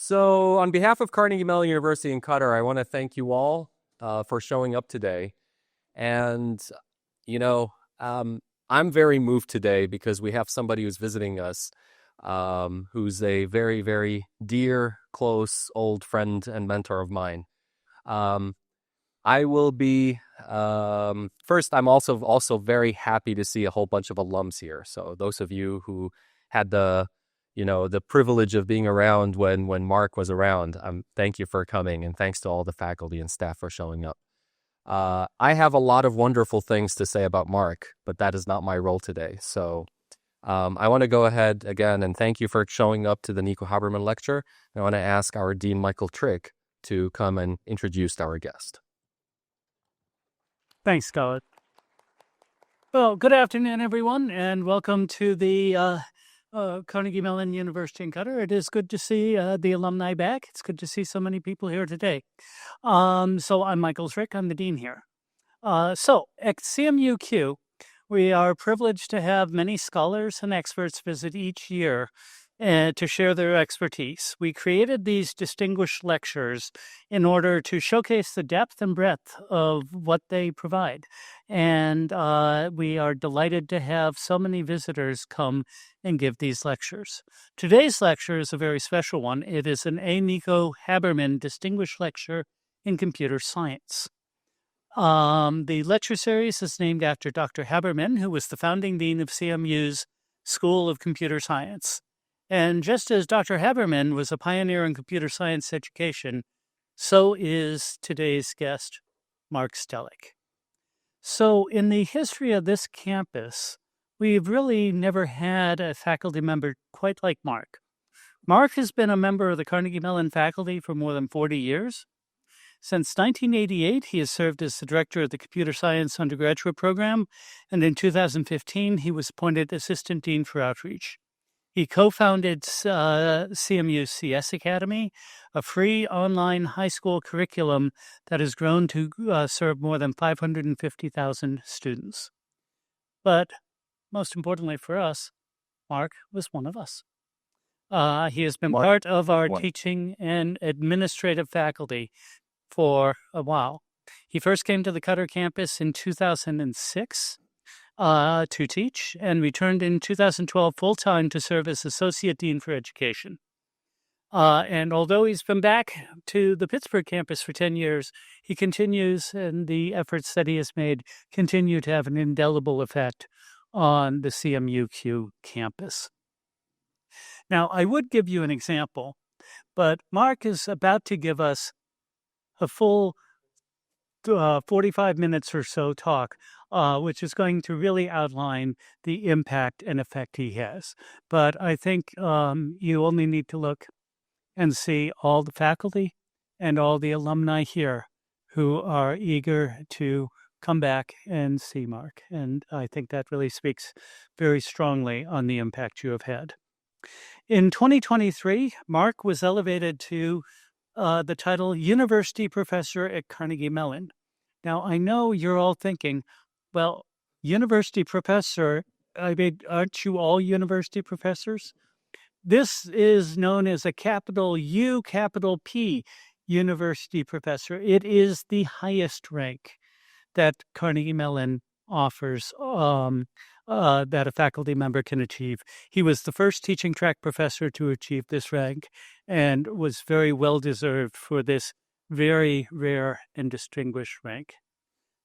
So, on behalf of Carnegie Mellon University in Qatar, I want to thank you all for showing up today. And, you know, I'm very moved today because we have somebody who's visiting us, who's a very, very dear, close, old friend and mentor of mine. Um, I will be first. I'm also very happy to see a whole bunch of alums here. So those of you who had the privilege of being around when Mark was around, thank you for coming, and thanks to all the faculty and staff for showing up. I have a lot of wonderful things to say about Mark, but that is not my role today. So I want to go ahead again and thank you for showing up to the Nico Habermann lecture. I want to ask our Dean Michael Trick to come and introduce our guest. Thanks, Scott. Well, good afternoon, everyone, and welcome to the Carnegie Mellon University in Qatar. It is good to see the alumni back. It's good to see so many people here today. So I'm Michael Trick. I'm the dean here. So at CMU-Q, we are privileged to have many scholars and experts visit each year to share their expertise. We created these distinguished lectures in order to showcase the depth and breadth of what they provide. And we are delighted to have so many visitors come and give these lectures. Today's lecture is a very special one. It is an A. Nico Habermann Distinguished Lecture in Computer Science. The lecture series is named after Dr. Habermann, who was the founding dean of CMU's School of Computer Science. And just as Dr. Habermann was a pioneer in computer science education, so is today's guest, Mark Stehlik. So in the history of this campus, we've really never had a faculty member quite like Mark. Mark has been a member of the Carnegie Mellon faculty for more than 40 years. Since 1988, he has served as the director of the Computer Science Undergraduate Program, and in 2015, he was appointed Assistant Dean for Outreach. He co-founded CMU CS Academy, a free online high school curriculum that has grown to serve more than 550,000 students. But most importantly for us, Mark was one of us. He has been part of our teaching and administrative faculty for a while. He first came to the Qatar campus in 2006. To teach, and returned in 2012 full-time to serve as Associate Dean for Education. And although he's been back to the Pittsburgh campus for 10 years, he continues, and the efforts that he has made continue to have an indelible effect on the CMU-Q campus. Now, I would give you an example, but Mark is about to give us a full 45 minutes or so talk, which is going to really outline the impact and effect he has. But I think you only need to look and see all the faculty and all the alumni here who are eager to come back and see Mark. And I think that really speaks very strongly on the impact you have had. In 2023, Mark was elevated to the title University Professor at Carnegie Mellon. Now, I know you're all thinking, well, university professor, I mean, aren't you all university professors? This is known as a capital U, capital P university professor. It is the highest rank that Carnegie Mellon offers that a faculty member can achieve. He was the first teaching track professor to achieve this rank and was very well deserved for this very rare and distinguished rank.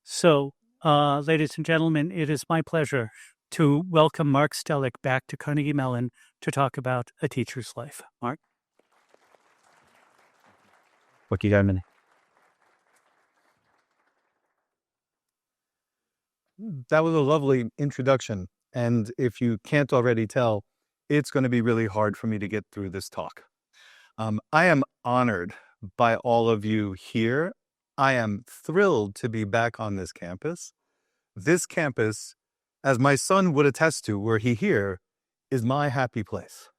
So, ladies and gentlemen, it is my pleasure to welcome Mark Stehlik back to Carnegie Mellon to talk about a teacher's life. Mark? That was a lovely introduction. And if you can't already tell, it's going to be really hard for me to get through this talk. I am honored by all of you here. I am thrilled to be back on this campus. This campus, as my son would attest to were he here, is my happy place.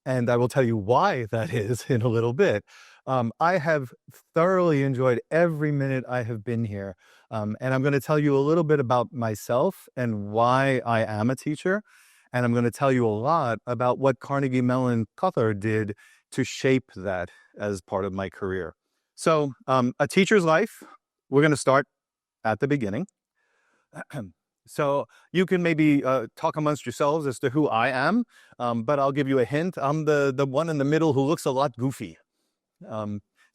And I will tell you why that is in a little bit. I have thoroughly enjoyed every minute I have been here. And I'm going to tell you a little bit about myself and why I am a teacher. And I'm going to tell you a lot about what Carnegie Mellon Qatar did to shape that as part of my career. So a teacher's life, we're going to start at the beginning. So you can maybe talk amongst yourselves as to who I am, but I'll give you a hint. I'm the one in the middle who looks a lot goofy.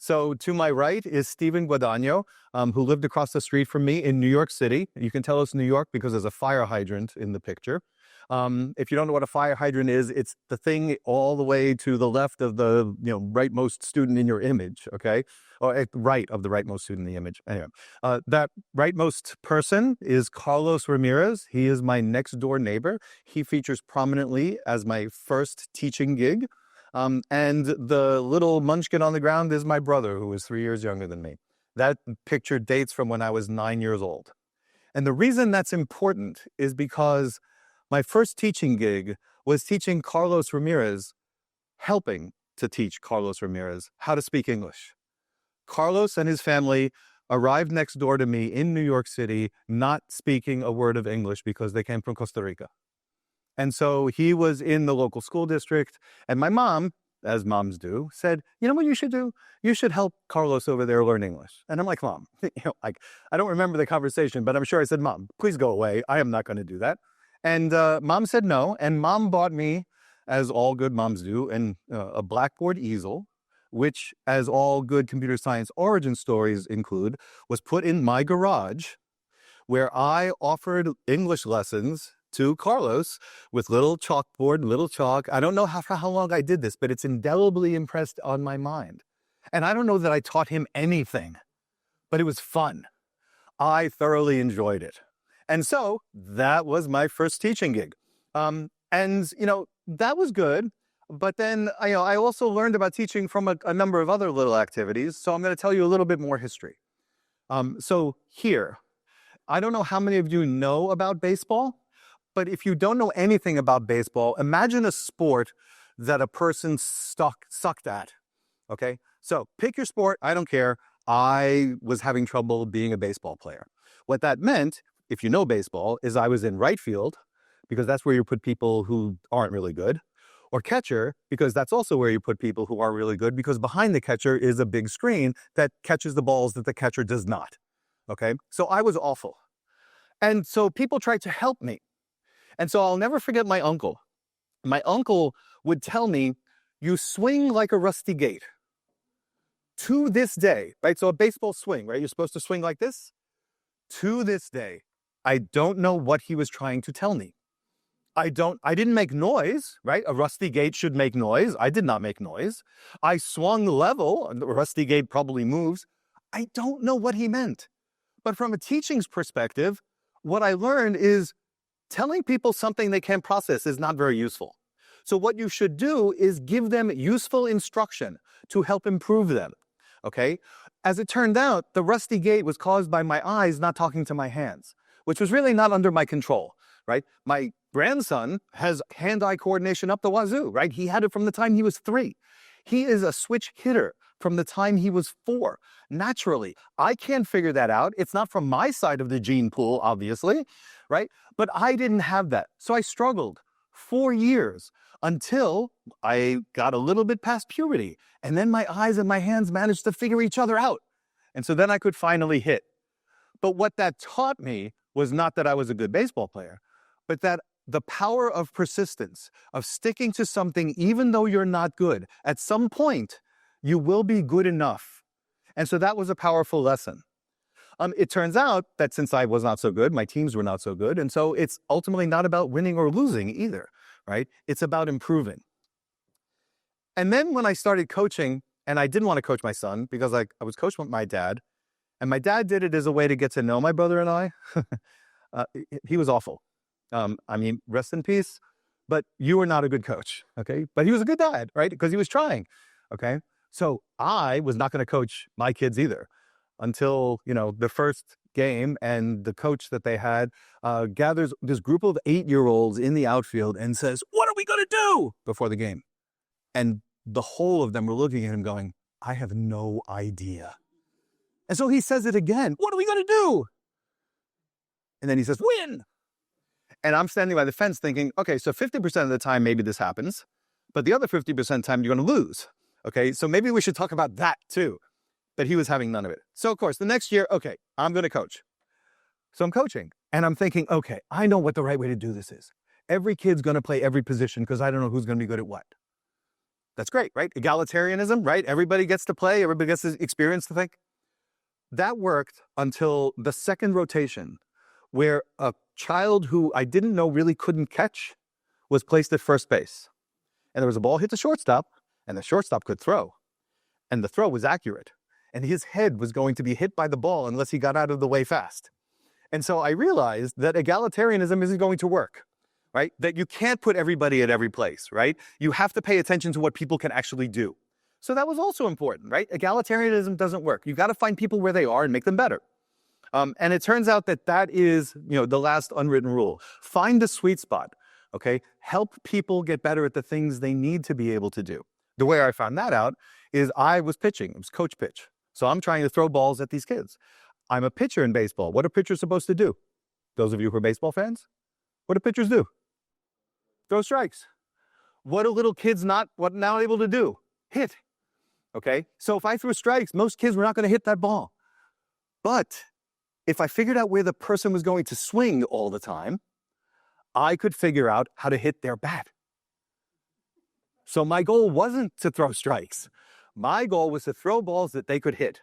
So to my right is Stephen Guadagno, who lived across the street from me in New York City. You can tell it's New York because there's a fire hydrant in the picture. If you don't know what a fire hydrant is, it's the thing all the way to the left of the rightmost student in your image, okay? Or right of the rightmost student in the image. Anyway, that rightmost person is Carlos Ramirez. He is my next door neighbor. He features prominently as my first teaching gig. And the little munchkin on the ground is my brother, who is 3 years younger than me. That picture dates from when I was 9 years old. And the reason that's important is because my first teaching gig was teaching Carlos Ramirez, helping to teach Carlos Ramirez how to speak English. Carlos and his family arrived next door to me in New York City, not speaking a word of English because they came from Costa Rica. And so he was in the local school district, and my mom, as moms do, said, you know what you should do? You should help Carlos over there learn English. And I'm like, Mom, I don't remember the conversation, but I'm sure I said, Mom, please go away. I am not going to do that. And Mom said no, and Mom bought me, as all good moms do, a blackboard easel, which, as all good computer science origin stories include, was put in my garage, where I offered English lessons to Carlos with little chalkboard, little chalk. I don't know how long I did this, but it's indelibly impressed on my mind. And I don't know that I taught him anything, but it was fun. I thoroughly enjoyed it. And so that was my first teaching gig. That was good. But then I also learned about teaching from a number of other little activities. So I'm going to tell you a little bit more history. So here, I don't know how many of you know about baseball. But if you don't know anything about baseball, imagine a sport that a person sucked at, okay? So pick your sport. I don't care. I was having trouble being a baseball player. What that meant, if you know baseball, is I was in right field, because that's where you put people who aren't really good, or catcher, because that's also where you put people who are really good, because behind the catcher is a big screen that catches the balls that the catcher does not, okay? So I was awful. And so people tried to help me. And so I'll never forget my uncle. My uncle would tell me, you swing like a rusty gate. To this day, right? So a baseball swing, right? You're supposed to swing like this. To this day, I don't know what he was trying to tell me. I didn't make noise, right? A rusty gate should make noise. I did not make noise. I swung level. The rusty gate probably moves. I don't know what he meant. But from a teaching's perspective, what I learned is telling people something they can't process is not very useful. So what you should do is give them useful instruction to help improve them, okay? As it turned out, the rusty gate was caused by my eyes not talking to my hands, which was really not under my control, right? My grandson has hand-eye coordination up the wazoo, right? He had it from the time he was 3. He is a switch hitter from the time he was 4. Naturally, I can't figure that out. It's not from my side of the gene pool, obviously, right? But I didn't have that. So I struggled 4 years until I got a little bit past puberty. And then my eyes and my hands managed to figure each other out. And so then I could finally hit. But what that taught me was not that I was a good baseball player, but that the power of persistence, of sticking to something even though you're not good, at some point, you will be good enough. And so that was a powerful lesson. It turns out that since I was not so good, my teams were not so good. And so it's ultimately not about winning or losing either, right? It's about improving. And then when I started coaching, and I didn't want to coach my son because I was coaching with my dad, and my dad did it as a way to get to know my brother and I. He was awful. Rest in peace, but you were not a good coach, okay? But he was a good dad, right? Because he was trying, okay? So I was not going to coach my kids either until, the first game, and the coach that they had gathers this group of 8-year-olds in the outfield and says, "What are we going to do?" before the game. And the whole of them were looking at him going, "I have no idea." And so he says it again, "What are we going to do?" And then he says, "Win." And I'm standing by the fence thinking, okay, so 50% of the time maybe this happens, but the other 50% of the time you're going to lose. Okay, so maybe we should talk about that too. But he was having none of it. So of course, the next year, okay, I'm going to coach. So I'm coaching and I'm thinking, okay, I know what the right way to do this is. Every kid's going to play every position because I don't know who's going to be good at what. That's great, right? Egalitarianism, right? Everybody gets to play. Everybody gets to experience the thing. That worked until the second rotation, where a child who I didn't know really couldn't catch was placed at first base. And there was a ball hit the shortstop, and the shortstop could throw. And the throw was accurate. And his head was going to be hit by the ball unless he got out of the way fast. And so I realized that egalitarianism isn't going to work, right? That you can't put everybody at every place, right? You have to pay attention to what people can actually do. So that was also important, right? Egalitarianism doesn't work. You've got to find people where they are and make them better. And it turns out that that is, the last unwritten rule. Find the sweet spot, okay? Help people get better at the things they need to be able to do. The way I found that out is I was pitching. It was coach pitch. So I'm trying to throw balls at these kids. I'm a pitcher in baseball. What are pitchers supposed to do? Those of you who are baseball fans, what do pitchers do? Throw strikes. What do little kids not able to do? Hit. Okay? So if I threw strikes, most kids were not going to hit that ball. But if I figured out where the person was going to swing all the time, I could figure out how to hit their bat. So my goal wasn't to throw strikes. My goal was to throw balls that they could hit.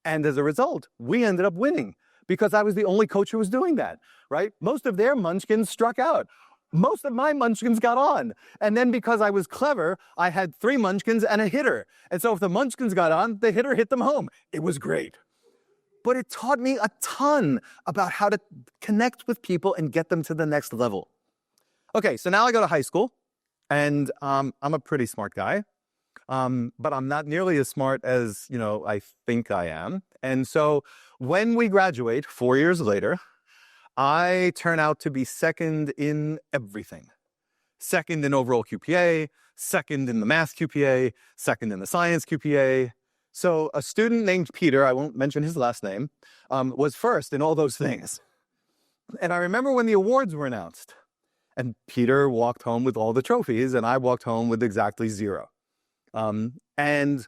And as a result, we ended up winning because I was the only coach who was doing that, right? Most of their munchkins struck out. Most of my munchkins got on. And then because I was clever, I had 3 munchkins and a hitter. And so if the munchkins got on, the hitter hit them home. It was great. But it taught me a ton about how to connect with people and get them to the next level. Okay, so now I go to high school, and I'm a pretty smart guy. But I'm not nearly as smart as, I think I am. And so when we graduate 4 years later, I turn out to be second in everything. Second in overall QPA, second in the math QPA, second in the science QPA. So a student named Peter, I won't mention his last name, was first in all those things. And I remember when the awards were announced, and Peter walked home with all the trophies, and I walked home with exactly 0. And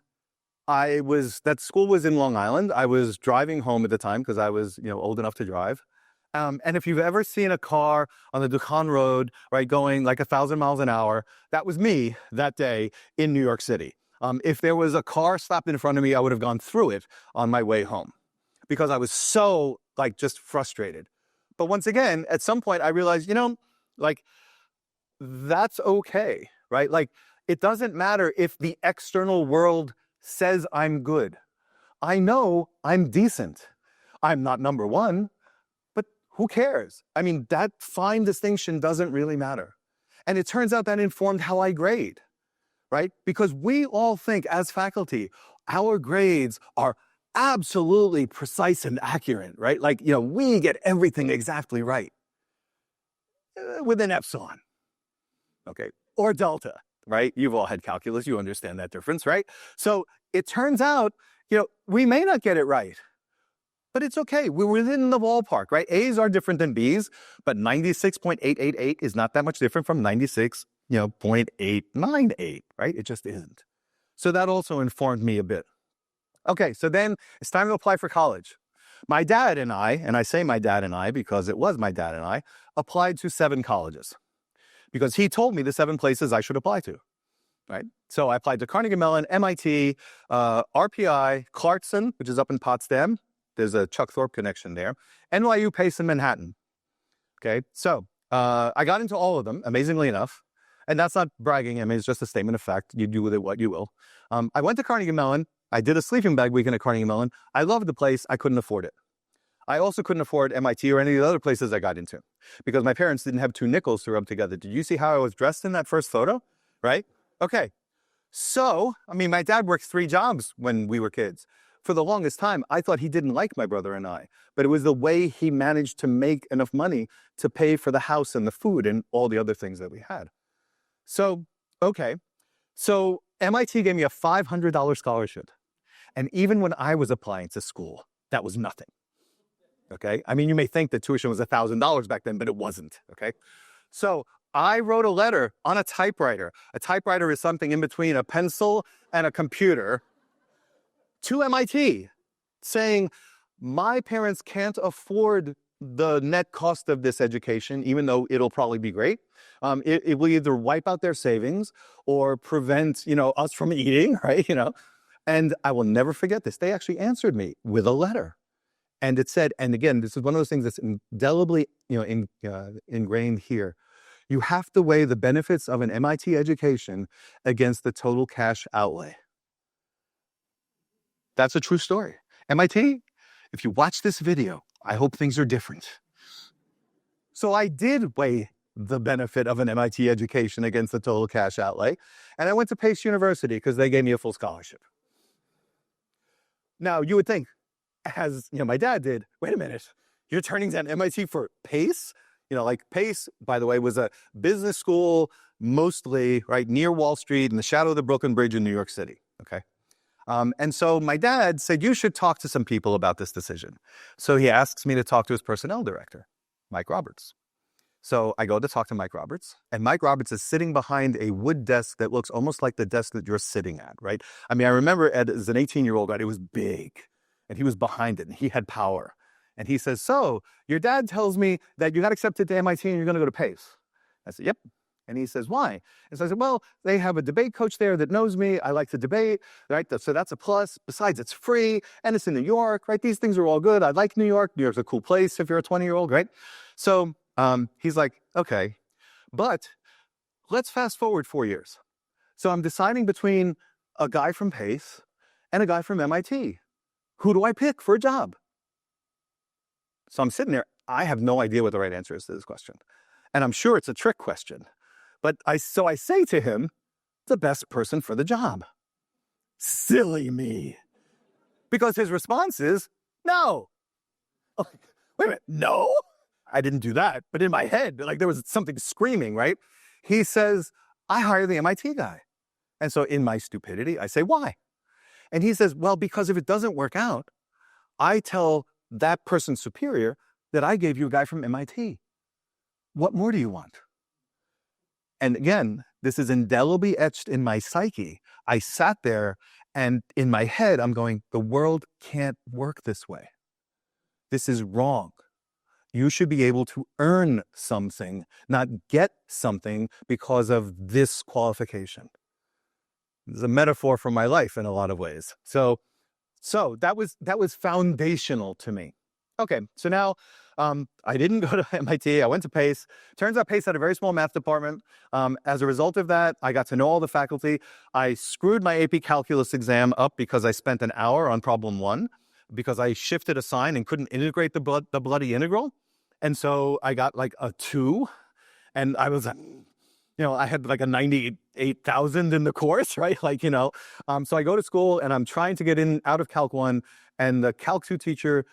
that school was in Long Island. I was driving home at the time because I was, old enough to drive. And if you've ever seen a car on the Dukhan Road, right, going like 1,000 miles an hour, that was me that day in New York City. If there was a car stopped in front of me, I would have gone through it on my way home because I was so just frustrated. But once again, at some point I realized, that's okay, right? It doesn't matter if the external world says I'm good. I know I'm decent. I'm not number 1, but who cares? I mean, that fine distinction doesn't really matter. And it turns out that informed how I grade, right? Because we all think as faculty, our grades are absolutely precise and accurate, right? We get everything exactly right. With an epsilon, okay? Or delta. Right? You've all had calculus. You understand that difference, right? So it turns out, we may not get it right, but it's okay. We're within the ballpark, right? A's are different than B's, but 96.888 is not that much different from 96.898, right? It just isn't. So that also informed me a bit. Okay, so then it's time to apply for college. My dad and I say my dad and I because it was my dad and I, applied to 7 colleges. Because he told me the 7 places I should apply to, right? So I applied to Carnegie Mellon, MIT, RPI, Clarkson, which is up in Potsdam. There's a Chuck Thorpe connection there. NYU, Pace, and Manhattan. Okay, so I got into all of them, amazingly enough. And that's not bragging. I mean, it's just a statement of fact. You do with it what you will. I went to Carnegie Mellon. I did a sleeping bag weekend at Carnegie Mellon. I loved the place. I couldn't afford it. I also couldn't afford MIT or any of the other places I got into because my parents didn't have 2 nickels to rub together. Did you see how I was dressed in that first photo? Right? Okay. So, my dad worked 3 jobs when we were kids. For the longest time, I thought he didn't like my brother and I, but it was the way he managed to make enough money to pay for the house and the food and all the other things that we had. So, okay. So MIT gave me a $500 scholarship. And even when I was applying to school, that was nothing. Okay. You may think that tuition was $1,000 back then, but it wasn't. Okay. So I wrote a letter on a typewriter. A typewriter is something in between a pencil and a computer to MIT saying, my parents can't afford the net cost of this education, even though it'll probably be great. It will either wipe out their savings or prevent, us from eating, right? And I will never forget this. They actually answered me with a letter. And it said, and again, this is one of those things that's indelibly, ingrained here. You have to weigh the benefits of an MIT education against the total cash outlay. That's a true story. MIT, if you watch this video, I hope things are different. So I did weigh the benefit of an MIT education against the total cash outlay. And I went to Pace University because they gave me a full scholarship. Now, you would think, as my dad did, wait a minute, you're turning down MIT for Pace? Like Pace, by the way, was a business school mostly right near Wall Street in the shadow of the Brooklyn Bridge in New York City. Okay. And so my dad said, you should talk to some people about this decision. So he asks me to talk to his personnel director, Mike Roberts. So I go to talk to Mike Roberts, and Mike Roberts is sitting behind a wood desk that looks almost like the desk that you're sitting at, right? I mean, I remember as an 18-year-old, right, it was big, and he was behind it, and he had power. And he says, so your dad tells me that you got accepted to MIT and you're going to go to Pace. I said, yep. And he says, why? And so I said, well, they have a debate coach there that knows me. I like to debate, right? So that's a plus. Besides, it's free, and it's in New York, right? These things are all good. I like New York. New York's a cool place if you're a 20-year-old, right? So he's like, okay, but let's fast forward 4 years. So I'm deciding between a guy from Pace and a guy from MIT. Who do I pick for a job? So I'm sitting there. I have no idea what the right answer is to this question. And I'm sure it's a trick question. But I say to him, the best person for the job. Silly me. Because his response is, no. Oh, wait a minute, no? I didn't do that. But in my head, like there was something screaming, right? He says, I hire the MIT guy. And so in my stupidity, I say, why? And he says, well, because if it doesn't work out, I tell that person's superior that I gave you a guy from MIT. What more do you want? And again, this is indelibly etched in my psyche. I sat there and in my head, I'm going, the world can't work this way. This is wrong. You should be able to earn something, not get something because of this qualification. It's a metaphor for my life in a lot of ways. So that was foundational to me. Okay, so now I didn't go to MIT. I went to Pace. Turns out Pace had a very small math department. As a result of that, I got to know all the faculty. I screwed my AP Calculus exam up because I spent an hour on problem 1 because I shifted a sign and couldn't integrate the bloody integral. And so I got like a 2, and I was, I had like a 98,000 in the course, right? So I go to school and I'm trying to get in out of Calc 1, and the Calc 2 teacher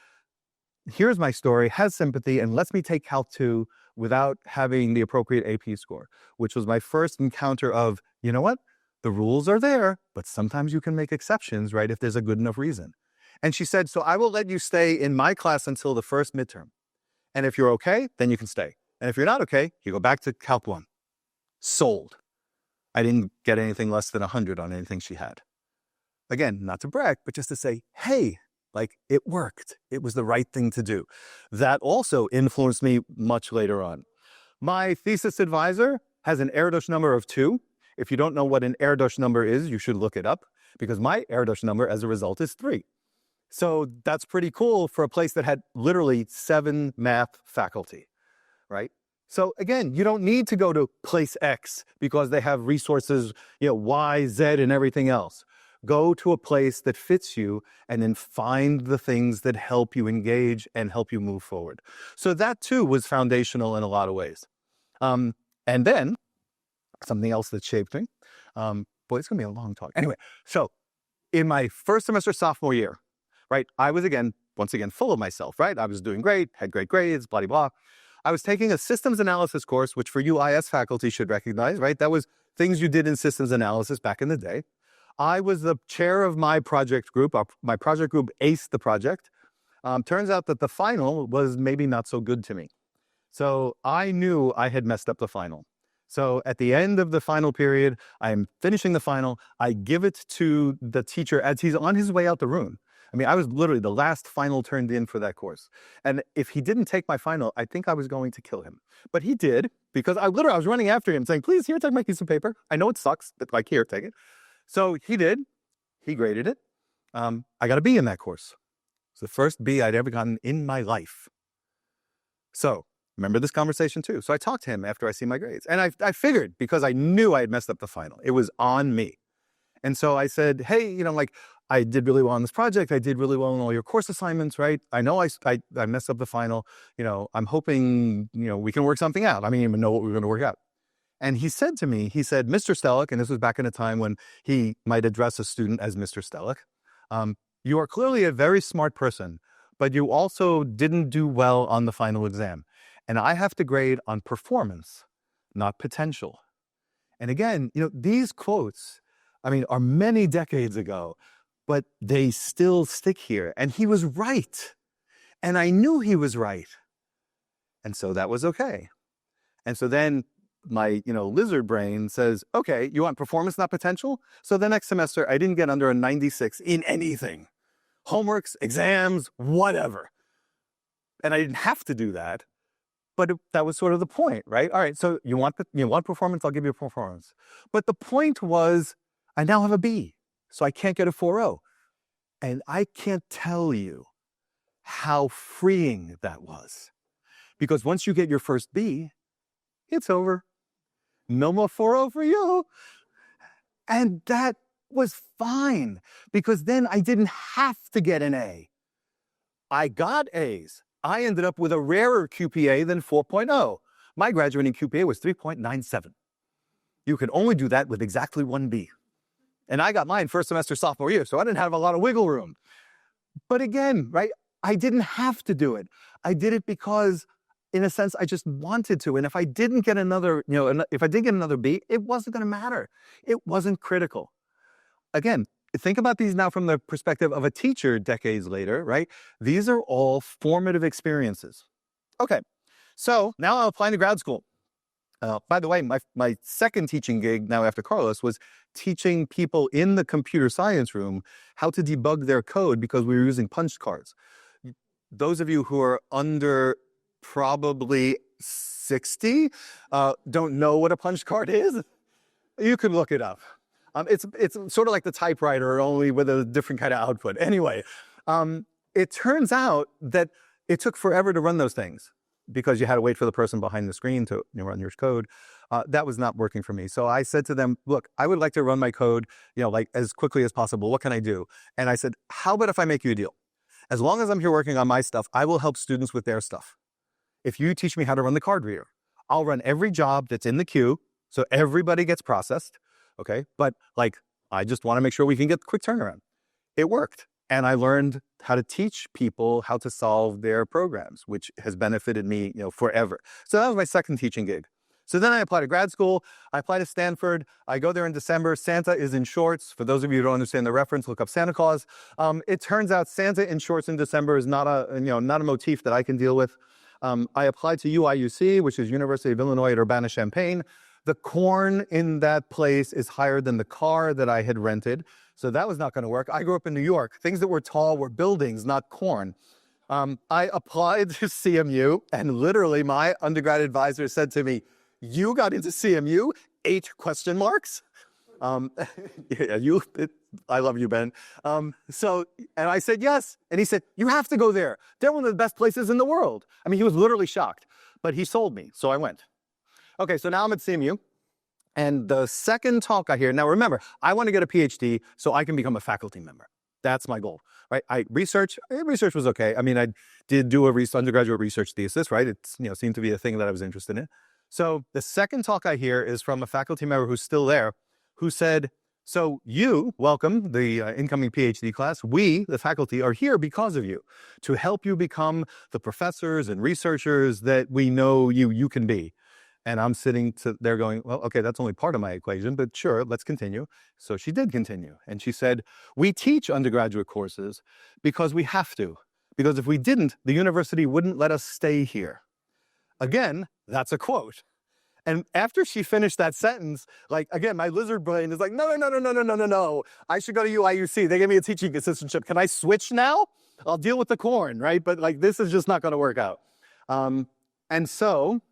here's my story, has sympathy, and lets me take Calc 2 without having the appropriate AP score, which was my first encounter of, you know what? The rules are there, but sometimes you can make exceptions, right, if there's a good enough reason. And she said, so I will let you stay in my class until the first midterm. And if you're okay, then you can stay. And if you're not okay, you go back to Calc 1. Sold. I didn't get anything less than 100 on anything she had. Again, not to brag, but just to say, hey, it worked. It was the right thing to do. That also influenced me much later on. My thesis advisor has an Erdos number of 2. If you don't know what an Erdos number is, you should look it up, because my Erdos number as a result is 3. So that's pretty cool for a place that had literally 7 math faculty, right? So again, you don't need to go to place X because they have resources, Y, Z, and everything else. Go to a place that fits you and then find the things that help you engage and help you move forward. So that too was foundational in a lot of ways. And then something else that shaped me. Boy, it's going to be a long talk. Anyway, so in my first semester sophomore year, right, I was once again, full of myself, right? I was doing great, had great grades, blah, blah, blah. I was taking a systems analysis course, which for you IS faculty should recognize, right? That was things you did in systems analysis back in the day. I was the chair of my project group. My project group aced the project. Turns out that the final was maybe not so good to me. So I knew I had messed up the final. So at the end of the final period, I'm finishing the final. I give it to the teacher as he's on his way out the room. I mean, I was literally the last final turned in for that course. And if he didn't take my final, I think I was going to kill him. But he did, because I was running after him saying, please, here, take my piece of paper. I know it sucks, but like, here, take it. So he did. He graded it. I got a B in that course. It's the first B I'd ever gotten in my life. So remember this conversation too. So I talked to him after I see my grades. And I figured, because I knew I had messed up the final, it was on me. And so I said, hey, like, I did really well on this project. I did really well in all your course assignments, right? I know I messed up the final. I'm hoping, we can work something out. I didn't even know what we were going to work out. And he said to me, Mr. Stehlik, and this was back in a time when he might address a student as Mr. Stehlik, you are clearly a very smart person, but you also didn't do well on the final exam. And I have to grade on performance, not potential. And again, these quotes, are many decades ago, but they still stick here. And he was right. And I knew he was right. And so that was okay. And so then my, lizard brain says, okay, you want performance, not potential? So the next semester, I didn't get under a 96 in anything. Homeworks, exams, whatever. And I didn't have to do that. But that was sort of the point, right? All right, so you want performance, I'll give you performance. But the point was, I now have a B, so I can't get a 4.0. And I can't tell you how freeing that was. Because once you get your first B, it's over. No more 4.0 for you. And that was fine, because then I didn't have to get an A. I got A's. I ended up with a rarer QPA than 4.0. My graduating QPA was 3.97. You could only do that with exactly one B. And I got mine first semester sophomore year, so I didn't have a lot of wiggle room. But again, right, I didn't have to do it. I did it because, in a sense, I just wanted to. And if I didn't get another, if I did get another B, it wasn't going to matter. It wasn't critical. Again, think about these now from the perspective of a teacher decades later, right? These are all formative experiences. Okay, so now I'll apply to grad school. By the way, my second teaching gig now after Carlos was teaching people in the computer science room how to debug their code, because we were using punch cards. Those of you who are under probably 60 don't know what a punch card is. You can look it up. It's sort of like the typewriter, only with a different kind of output. Anyway, it turns out that it took forever to run those things, because you had to wait for the person behind the screen to run your code. That was not working for me. So I said to them, look, I would like to run my code, like as quickly as possible. What can I do? And I said, how about if I make you a deal? As long as I'm here working on my stuff, I will help students with their stuff. If you teach me how to run the card reader, I'll run every job that's in the queue, so everybody gets processed. Okay, but I just want to make sure we can get quick turnaround. It worked. And I learned how to teach people how to solve their programs, which has benefited me, forever. So that was my second teaching gig. So then I applied to grad school. I applied to Stanford. I go there in December. Santa is in shorts. For those of you who don't understand the reference, look up Santa Claus. It turns out Santa in shorts in December is not a motif that I can deal with. I applied to UIUC, which is University of Illinois at Urbana-Champaign. The corn in that place is higher than the car that I had rented. So that was not going to work. I grew up in New York. Things that were tall were buildings, not corn. I applied to CMU, and literally my undergrad advisor said to me, you got into CMU? 8 question marks? I love you, Ben. And I said, yes. And he said, you have to go there. They're one of the best places in the world. He was literally shocked, but he sold me. So I went. Okay, so now I'm at CMU, and the second talk I hear, now remember, I want to get a PhD so I can become a faculty member. That's my goal, right? Research was okay. I did do a undergraduate research thesis, right? It seemed to be a thing that I was interested in. So the second talk I hear is from a faculty member who's still there, who said, so you, welcome, the incoming PhD class, we, the faculty, are here because of you, to help you become the professors and researchers that we know you can be. And I'm sitting there going, well, okay, that's only part of my equation, but sure, let's continue. So she did continue. And she said, we teach undergraduate courses because we have to. Because if we didn't, the university wouldn't let us stay here. Again, that's a quote. And after she finished that sentence, like, again, my lizard brain is like, no. I should go to UIUC. They gave me a teaching assistantship. Can I switch now? I'll deal with the corn, right? But like, this is just not going to work out. And so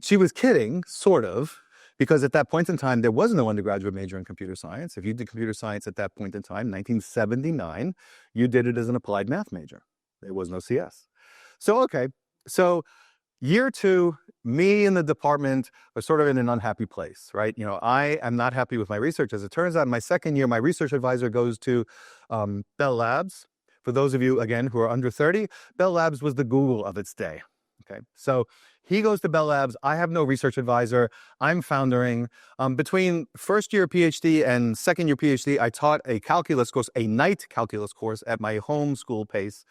she was kidding, sort of, because at that point in time, there was no undergraduate major in computer science. If you did computer science at that point in time, 1979, you did it as an applied math major. There was no CS. So, okay. So year 2, me and the department are sort of in an unhappy place, right? You know, I am not happy with my research. As it turns out, in my second year, my research advisor goes to Bell Labs. For those of you, again, who are under 30, Bell Labs was the Google of its day. Okay, so he goes to Bell Labs. I have no research advisor. I'm foundering. Between first year PhD and second year PhD, I taught a calculus course, a night calculus course at my home school pace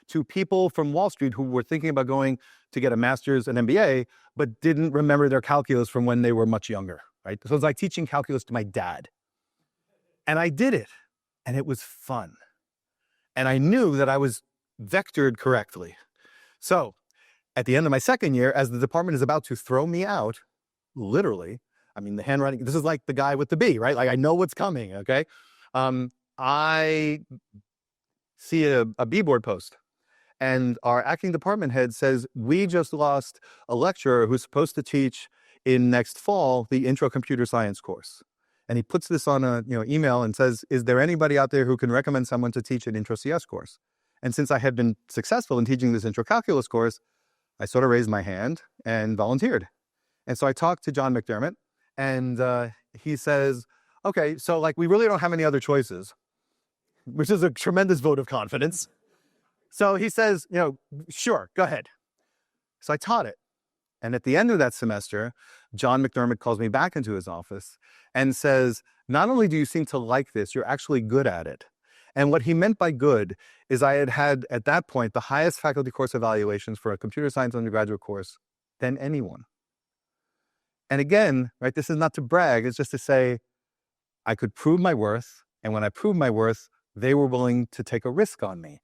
to people from Wall Street who were thinking about going to get a master's and MBA, but didn't remember their calculus from when they were much younger, right? So it's like teaching calculus to my dad. And I did it, and it was fun. And I knew that I was vectored correctly. So at the end of my second year, as the department is about to throw me out, literally, I mean, the handwriting, this is like the guy with the B, right? Like, I know what's coming, okay? I see a B-board post, and our acting department head says, we just lost a lecturer who's supposed to teach in next fall the intro computer science course. And he puts this on a email and says, is there anybody out there who can recommend someone to teach an intro CS course? And since I had been successful in teaching this intro calculus course, I sort of raised my hand and volunteered. And so I talked to John McDermott, and he says, okay, so like, we really don't have any other choices, which is a tremendous vote of confidence. So he says, sure, go ahead. So I taught it. And at the end of that semester, John McDermott calls me back into his office and says, not only do you seem to like this, you're actually good at it. And what he meant by good is I had at that point, the highest faculty course evaluations for a computer science undergraduate course than anyone. And again, right, this is not to brag, it's just to say I could prove my worth. And when I proved my worth, they were willing to take a risk on me.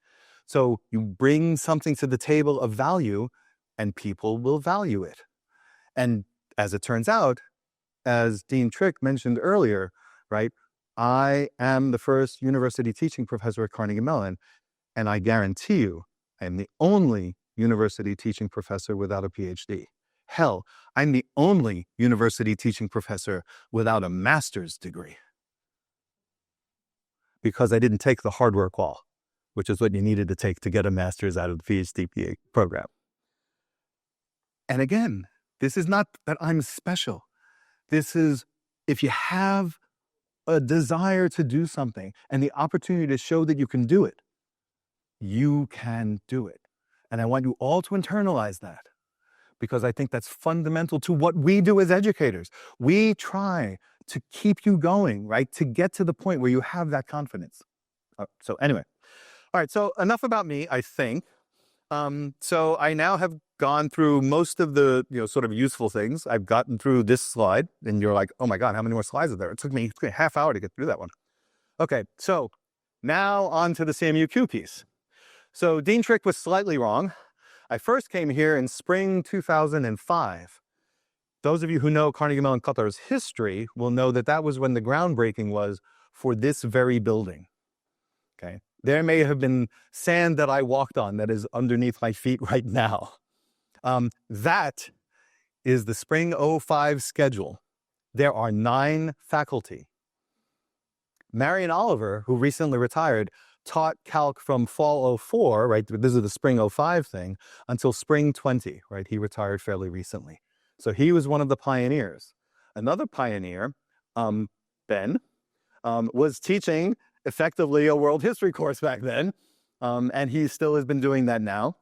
So you bring something to the table of value, and people will value it. And as it turns out, as Dean Trick mentioned earlier, right, I am the first university teaching professor at Carnegie Mellon, and I guarantee you, I am the only university teaching professor without a PhD. Hell, I'm the only university teaching professor without a master's degree. Because I didn't take the hardware qual, which is what you needed to take to get a master's out of the PhD program. And again, this is not that I'm special. This is, if you have a desire to do something and the opportunity to show that you can do it, you can do it. And I want you all to internalize that, because I think that's fundamental to what we do as educators. We try to keep you going, right? To get to the point where you have that confidence. So anyway, all right, so enough about me, I think. So I now have gone through most of the sort of useful things. I've gotten through this slide, and you're like, oh my God, how many more slides are there? It took me a half hour to get through that one. Okay, so now on to the CMU-Q piece. So Dean Trick was slightly wrong. I first came here in spring 2005. Those of you who know Carnegie Mellon Qatar's history will know that that was when the groundbreaking was for this very building. Okay, there may have been sand that I walked on that is underneath my feet right now. That is the spring 05 schedule. There are 9 faculty. Marion Oliver, who recently retired, taught calc from fall 04, right? This is the spring 05 thing, until spring 20, right? He retired fairly recently. So he was one of the pioneers. Another pioneer, Ben, was teaching effectively a world history course back then, and he still has been doing that now.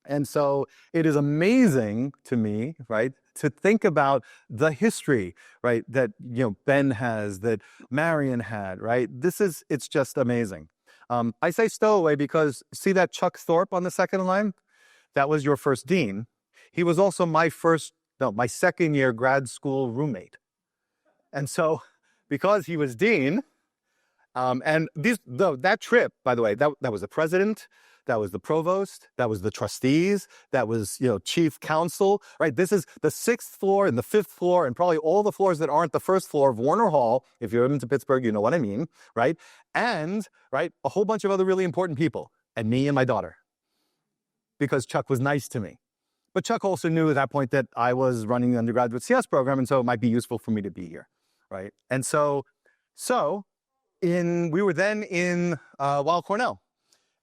And so it is amazing to me, right, to think about the history, right, that Ben has, that Marion had, right? It's just amazing. I say stowaway because see that Chuck Thorpe on the second line? That was your first dean. He was also my second year grad school roommate. And so because he was dean, and that trip, by the way, that was the president, that was the provost, that was the trustees, that was, chief counsel, right? This is the 6th floor and the 5th floor and probably all the floors that aren't the 1st floor of Warner Hall. If you're into Pittsburgh, you know what I mean, right? And, right, a whole bunch of other really important people, and me and my daughter, because Chuck was nice to me. But Chuck also knew at that point that I was running the undergraduate CS program, and so it might be useful for me to be here, right? And so we were then in Weill Cornell.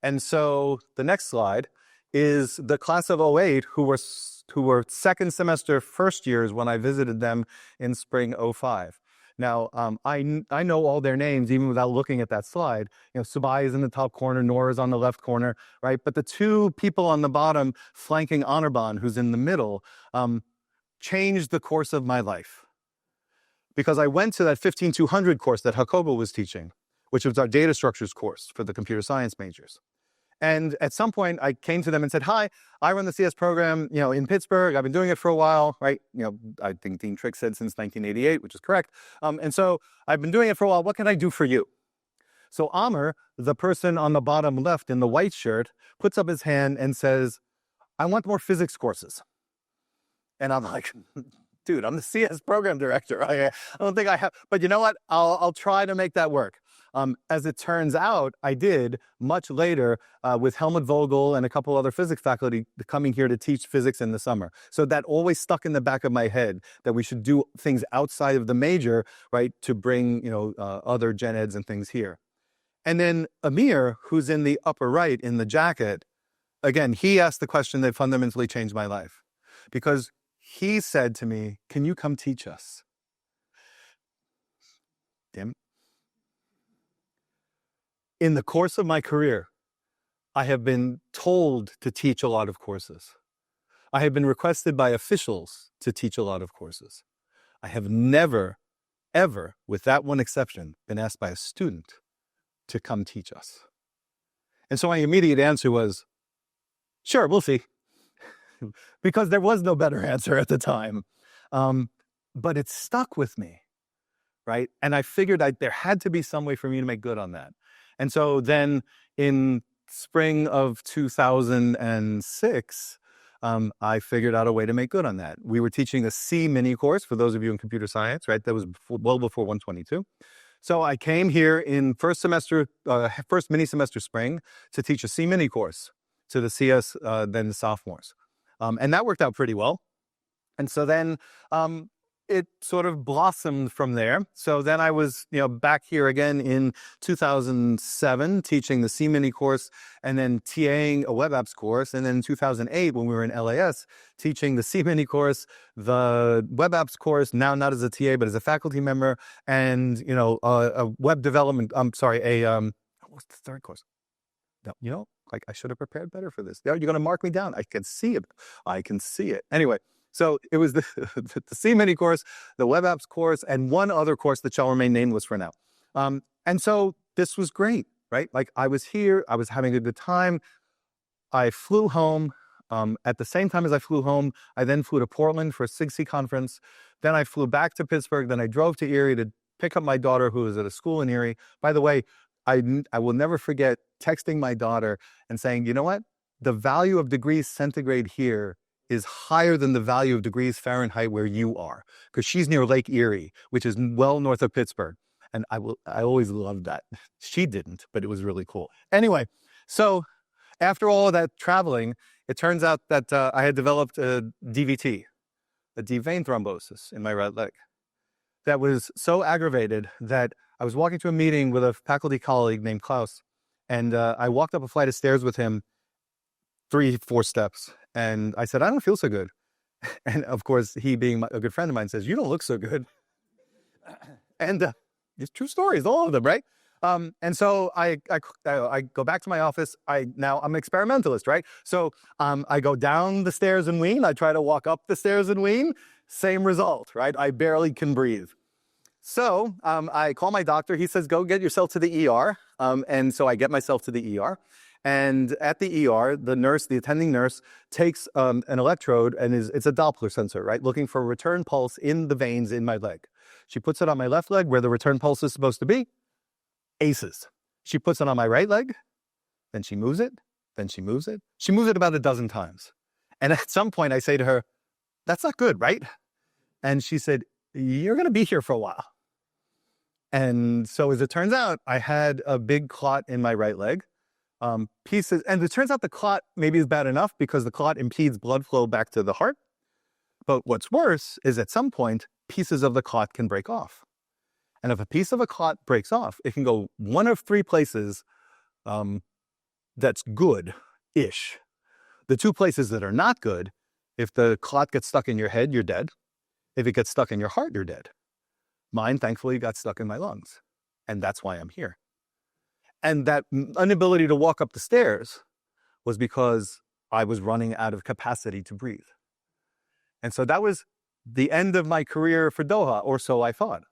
And so the next slide is the class of '08 who were second semester first years when I visited them in spring '05. Now, I know all their names even without looking at that slide. Subai is in the top corner, Noor is on the left corner, right? But the two people on the bottom flanking Anirban, who's in the middle, changed the course of my life. Because I went to that 15200 course that Jacobo was teaching, which was our data structures course for the computer science majors. And at some point, I came to them and said, hi, I run the CS program, in Pittsburgh. I've been doing it for a while, right? I think Dean Trick said since 1988, which is correct. And so I've been doing it for a while. What can I do for you? So Amr, the person on the bottom left in the white shirt, puts up his hand and says, I want more physics courses. And I'm like, dude, I'm the CS program director. I don't think I have, but you know what? I'll try to make that work. As it turns out, I did much later with Helmut Vogel and a couple other physics faculty coming here to teach physics in the summer. So that always stuck in the back of my head that we should do things outside of the major, right, to bring, other gen eds and things here. And then Amir, who's in the upper right in the jacket, again, he asked the question that fundamentally changed my life. Because he said to me, can you come teach us? Damn. In the course of my career, I have been told to teach a lot of courses. I have been requested by officials to teach a lot of courses. I have never, ever, with that one exception, been asked by a student to come teach us. And so my immediate answer was, sure, we'll see. Because there was no better answer at the time. But it stuck with me, right? And I figured there had to be some way for me to make good on that. And so then in spring of 2006, I figured out a way to make good on that. We were teaching a C mini course for those of you in computer science, right? That was well before 122. So I came here in first mini semester spring to teach a C mini course to the CS, then the sophomores. And that worked out pretty well. And so then it sort of blossomed from there. So then I was, back here again in 2007, teaching the C mini course and then TAing a web apps course. And then in 2008, when we were in LAS, teaching the C mini course, the web apps course, now not as a TA, but as a faculty member, and, a web development, what's the third course? No, I should have prepared better for this. You're going to mark me down. I can see it. Anyway. So it was the C mini course, the web apps course, and one other course that shall remain nameless for now. And so this was great, right? I was here, I was having a good time. I flew home. At the same time as I flew home, I then flew to Portland for a SIGC conference. Then I flew back to Pittsburgh. Then I drove to Erie to pick up my daughter who was at a school in Erie. By the way, I will never forget texting my daughter and saying, you know what? The value of degrees centigrade here is higher than the value of degrees Fahrenheit where you are, because she's near Lake Erie, which is well north of Pittsburgh. And I always loved that. She didn't, but it was really cool. Anyway, so after all of that traveling, it turns out that I had developed a DVT, a deep vein thrombosis in my right leg. That was so aggravated that I was walking to a meeting with a faculty colleague named Klaus, and I walked up a flight of stairs with him, 3-4 steps. And I said, I don't feel so good. And of course, he being a good friend of mine says, you don't look so good. And it's true stories, all of them, right? And so I go back to my office. I'm an experimentalist, right? So I go down the stairs in Wien. I try to walk up the stairs in Wien. Same result, right? I barely can breathe. So I call my doctor. He says, go get yourself to the ER. And so I get myself to the ER. And at the ER, the attending nurse, takes an electrode, and it's a Doppler sensor, right? Looking for a return pulse in the veins in my leg. She puts it on my left leg where the return pulse is supposed to be. Aces. She puts it on my right leg, then she moves it, Then she moves it. She moves it about a dozen times. And at some point I say to her, that's not good, right? And she said, you're going to be here for a while. And so as it turns out, I had a big clot in my right leg. Pieces, and it turns out the clot maybe is bad enough because the clot impedes blood flow back to the heart. But what's worse is at some point, pieces of the clot can break off. And if a piece of a clot breaks off, it can go one of three places that's good-ish. The two places that are not good, if the clot gets stuck in your head, you're dead. If it gets stuck in your heart, you're dead. Mine, thankfully, got stuck in my lungs. And that's why I'm here. And that inability to walk up the stairs was because I was running out of capacity to breathe. And so that was the end of my career for Doha, or so I thought.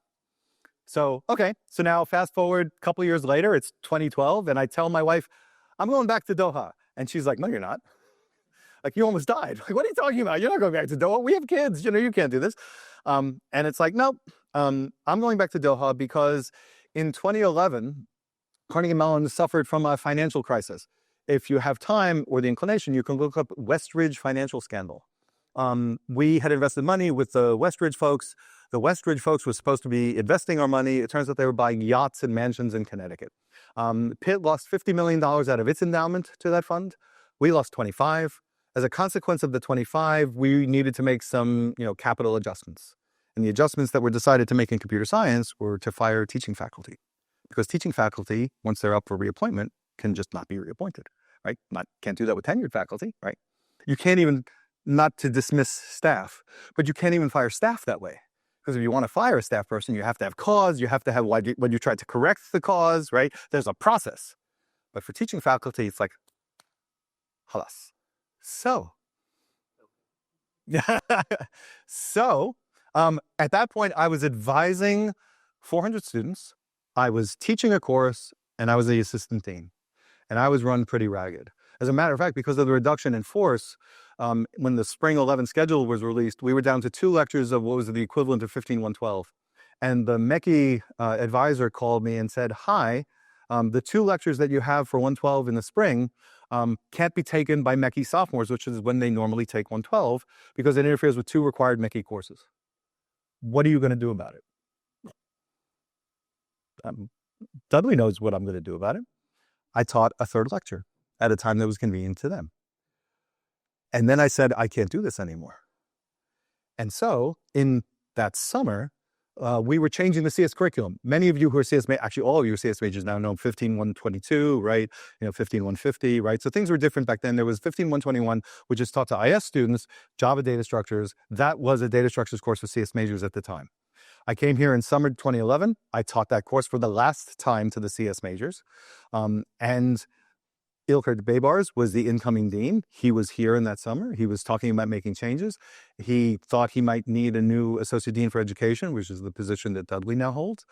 So, okay, so now fast forward a couple years later, it's 2012, and I tell my wife, I'm going back to Doha. And she's like, no, you're not. Like, you almost died. Like, what are you talking about? You're not going back to Doha. We have kids. You can't do this. And it's like, no, I'm going back to Doha because in 2011, Carnegie Mellon suffered from a financial crisis. If you have time or the inclination, you can look up Westridge financial scandal. We had invested money with the Westridge folks. The Westridge folks were supposed to be investing our money. It turns out they were buying yachts and mansions in Connecticut. Pitt lost $50 million out of its endowment to that fund. We lost 25. As a consequence of the 25, we needed to make some, capital adjustments. And the adjustments that were decided to make in computer science were to fire teaching faculty. Because teaching faculty, once they're up for reappointment, can just not be reappointed, right? Can't do that with tenured faculty, right? You can't even, not to dismiss staff, but you can't even fire staff that way. Because if you want to fire a staff person, you have to have cause, you have to have when you try to correct the cause, right? There's a process. But for teaching faculty, it's like, halas. So, at that point, I was advising 400 students. I was teaching a course, and I was the assistant dean. And I was run pretty ragged. As a matter of fact, because of the reduction in force, when the spring 11 schedule was released, we were down to 2 lectures of what was the equivalent of 15-112. And the MECI advisor called me and said, hi, the 2 lectures that you have for 112 in the spring can't be taken by MECI sophomores, which is when they normally take 112, because it interferes with 2 required MECI courses. What are you going to do about it? Dudley knows what I'm going to do about it. I taught a 3rd lecture at a time that was convenient to them. And then I said, I can't do this anymore. And so in that summer, we were changing the CS curriculum. Many of you who are CS majors, actually all of you CS majors now know 15-122, right? 15-150, right? So things were different back then. There was 15-121, which is taught to IS students, Java data structures. That was a data structures course for CS majors at the time. I came here in summer 2011. I taught that course for the last time to the CS majors. And Ilker Baybars was the incoming dean. He was here in that summer. He was talking about making changes. He thought he might need a new associate dean for education, which is the position that Dudley now holds.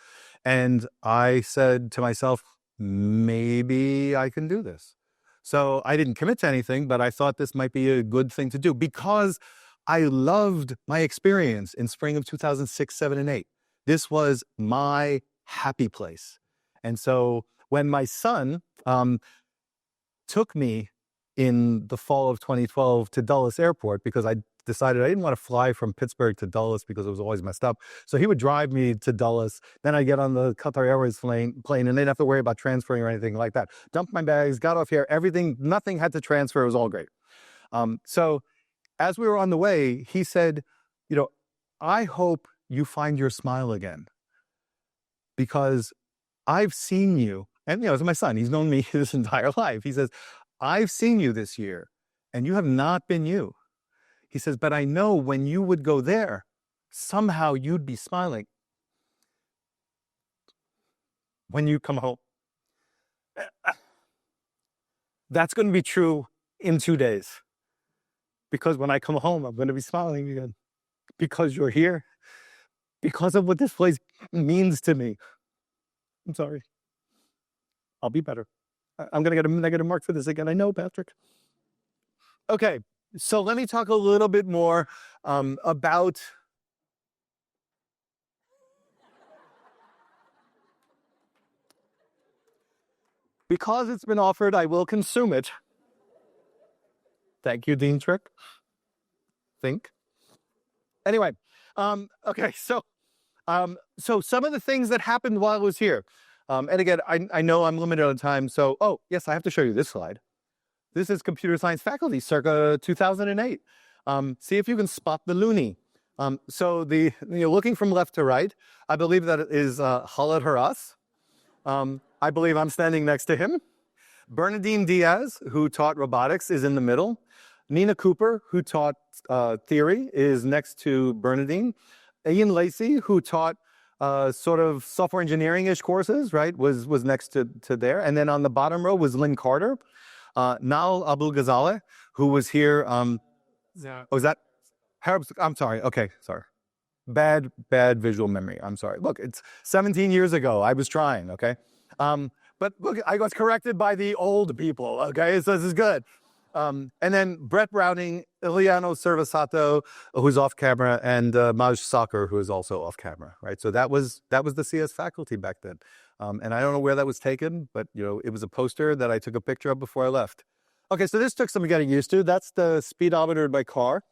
And I said to myself, maybe I can do this. So I didn't commit to anything, but I thought this might be a good thing to do because I loved my experience in spring of 2006, 7, and 8. This was my happy place. And so when my son took me in the fall of 2012 to Dulles Airport, because I decided I didn't want to fly from Pittsburgh to Dulles because it was always messed up. So he would drive me to Dulles. Then I'd get on the Qatar Airways plane and they didn't have to worry about transferring or anything like that. Dumped my bags, got off here, nothing had to transfer. It was all great. So as we were on the way, he said, I hope you find your smile again because I've seen you. And, it's my son. He's known me his entire life. He says, I've seen you this year and you have not been you. He says, but I know when you would go there, somehow you'd be smiling. When you come home. That's going to be true in 2 days. Because when I come home, I'm going to be smiling again. Because you're here. Because of what this place means to me. I'm sorry. I'll be better. I'm going to get a negative mark for this again. I know, Patrick. Okay, so let me talk a little bit more about because it's been offered, I will consume it. Thank you, Dean Trick. Think. Anyway, okay, so some of the things that happened while I was here, and again, I know I'm limited on time, so, oh, yes, I have to show you this slide. This is computer science faculty, circa 2008. See if you can spot the loony. So looking from left to right, I believe that it is Khaled Haras. I believe I'm standing next to him. Bernadine Diaz, who taught robotics, is in the middle. Nina Cooper, who taught theory, is next to Bernadine. Ian Lacey, who taught sort of software engineering-ish courses, right, was next to there. And then on the bottom row was Lynn Carter. Naal Abul Ghazaleh, who was here. Oh, is that? I'm sorry. Okay, sorry. Bad visual memory. I'm sorry. Look, it's 17 years ago. I was trying, okay? But look, I was corrected by the old people, okay? So this is good. And then Brett Browning, Iliano Cervasato, who's off camera, and Maj Saker, who is also off camera, right? So that was the CS faculty back then. And I don't know where that was taken, but it was a poster that I took a picture of before I left. Okay, so this took some getting used to. That's the speedometer in my car.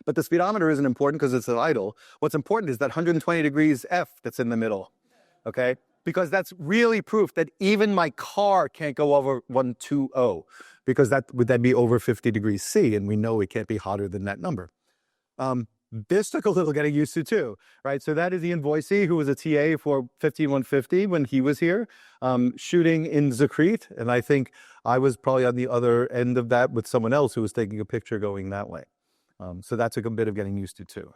But the speedometer isn't important because it's idle. What's important is that 120 degrees F that's in the middle, okay? Because that's really proof that even my car can't go over 120, because would then be over 50 degrees C, and we know it can't be hotter than that number. This took a little getting used to too, right? So that is Ian Boise, who was a TA for 15150 when he was here, shooting in Zakrit, and I think I was probably on the other end of that with someone else who was taking a picture going that way. So that took a bit of getting used to too.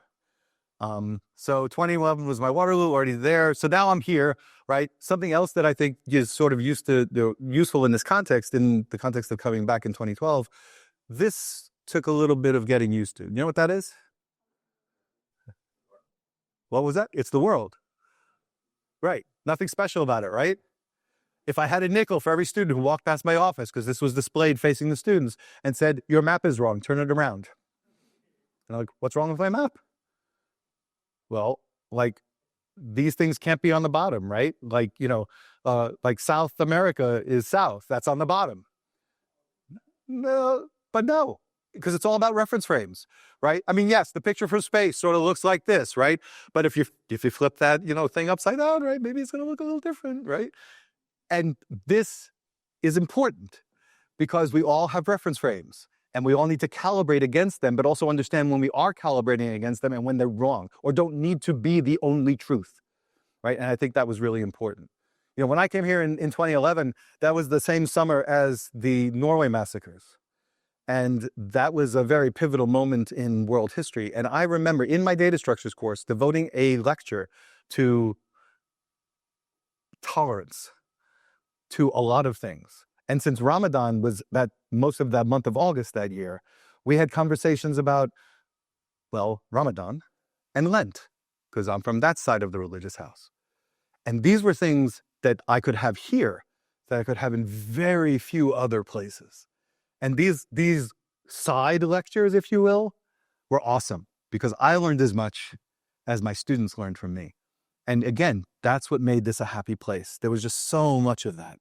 So 2011 was my Waterloo, already there. So now I'm here, right? Something else that I think is sort of useful in this context, in the context of coming back in 2012, this took a little bit of getting used to. You know what that is? What was that? It's the world. Right. Nothing special about it, right? If I had a nickel for every student who walked past my office, because this was displayed facing the students, and said, your map is wrong, turn it around. And I'm like, what's wrong with my map? Well, like, these things can't be on the bottom, right? Like, like South America is south. That's on the bottom. No, because it's all about reference frames, right? I mean, yes, the picture from space sort of looks like this, right? But if you flip that, thing upside down, right, maybe it's going to look a little different, right? And this is important because we all have reference frames. And we all need to calibrate against them, but also understand when we are calibrating against them and when they're wrong or don't need to be the only truth, right? And I think that was really important. When I came here in 2011, that was the same summer as the Norway massacres. And that was a very pivotal moment in world history. And I remember in my data structures course devoting a lecture to tolerance, to a lot of things. And since Ramadan was most of that month of August that year, we had conversations about, Ramadan and Lent, because I'm from that side of the religious house. And these were things that I could have here, that I could have in very few other places. And these side lectures, if you will, were awesome, because I learned as much as my students learned from me. And again, that's what made this a happy place. There was just so much of that.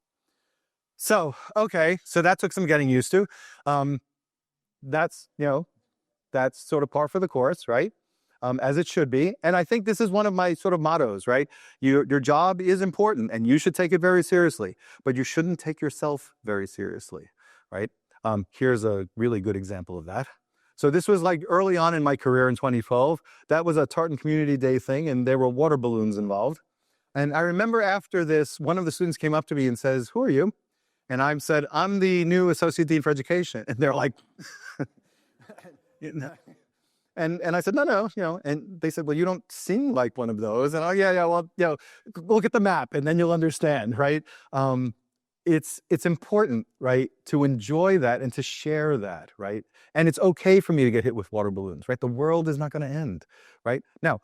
So, okay, so that took some getting used to. That's sort of par for the course, right? As it should be. And I think this is one of my sort of mottos, right? Your job is important and you should take it very seriously, but you shouldn't take yourself very seriously, right? Here's a really good example of that. So this was like early on in my career in 2012. That was a Tartan Community Day thing, and there were water balloons involved. And I remember after this, one of the students came up to me and says, who are you? And I said, I'm the new Associate Dean for Education. And they're like, and I said, no. And they said, well, you don't seem like one of those. And well, look at the map and then you'll understand, right? It's important, right, to enjoy that and to share that, right? And it's okay for me to get hit with water balloons, right? The world is not going to end, right? Now,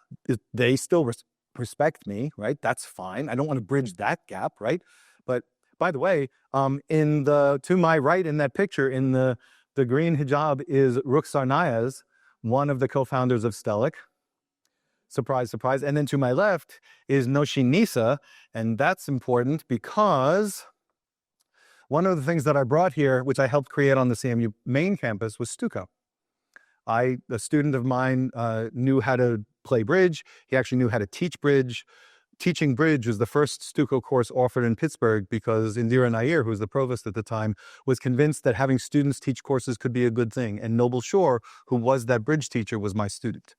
they still respect me, right? That's fine. I don't want to bridge that gap, right? But by the way, to my right in that picture, in the green hijab, is Rukhsar Nayaz, one of the co-founders of Stehlik. Surprise, surprise. And then to my left is Noshi Nisa, and that's important because One of the things that I brought here, which I helped create on the CMU main campus, was Stucco. A student of mine knew how to play bridge. He actually knew how to teach bridge. Teaching bridge was the first Stucco course offered in Pittsburgh because Indira Nair, who was the provost at the time, was convinced that having students teach courses could be a good thing. And Noble Shore, who was that bridge teacher, was my student.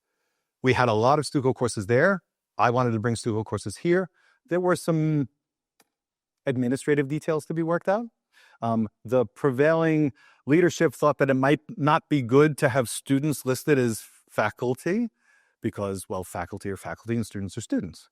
We had a lot of Stucco courses there. I wanted to bring Stucco courses here. There were some administrative details to be worked out. The prevailing leadership thought that it might not be good to have students listed as faculty because, well, faculty are faculty and students are students.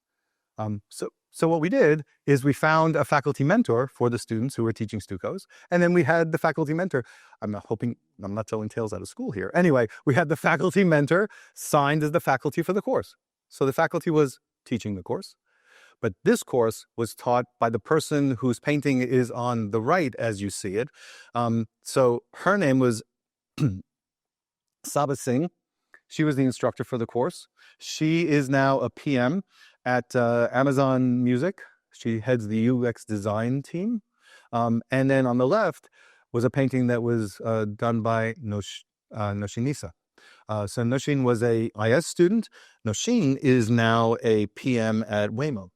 So what we did is we found a faculty mentor for the students who were teaching Stuccos, and then we had the faculty mentor. I'm not telling tales out of school here. Anyway, we had the faculty mentor signed as the faculty for the course. So the faculty was teaching the course, but this course was taught by the person whose painting is on the right as you see it. So her name was Sabha Singh. She was the instructor for the course. She is now a PM at Amazon Music. She heads the UX design team. And then on the left was a painting that was done by Noshinisa. So Noshin was a IS student. Noshin is now a PM at Waymo.